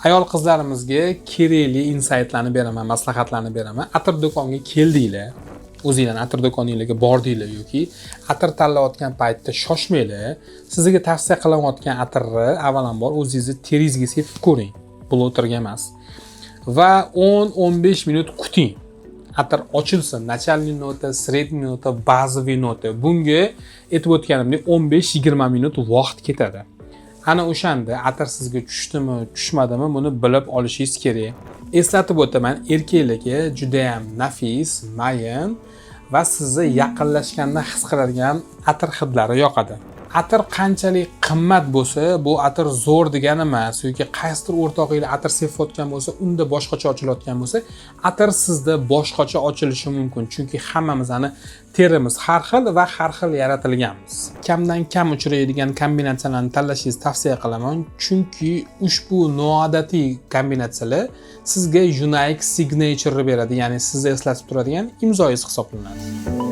Ayol qizlarimizga kerakli insightlarni beraman, maslahatlarni beraman. Atir do'konga keldinglar, o'zingizlar atir do'koningizga bordinglar yoki atir tanlayotgan paytda shoshmanglar. Sizga tavsiya qilayotgan atirni avvalambor o'zingizni teringizga sepib ko'ring. Bloterga emas. Va 10-15 minut kuting. Atir ochilsin, начальный nota, средний nota, bazaviy nota. Bunga aytib o'tganimdek 15-20 minut vaqt ketadi. Ana o'shanda atir sizga tushdimi, tushmadimi buni bilib olishingiz kerak. Eslatib o'taman, erkaklarga juda ham nafis, mayin va sizni yaqinlashganda his qiladigan atir hidlari yoqadi. Atir qanchalik qimmat bo'lsa, bu atir zo'r degani emas, yoki qaysidir o'rtog'inglar atir sepayotgan bo'lsa, unda boshqacha ochilayotgan bo'lsa, atir sizda boshqacha ochilishi mumkin. Chunki hammamizning terimiz har xil va har xil yaratilganmiz. Kamdan kam uchraydigan kombinatsiyalarni tanlashingizni tavsiya qilaman, chunki ushbu noodatiy kombinatsiyalar sizga unique signature beradi, ya'ni sizni eslatib turadigan imzoingiz hisoblanadi.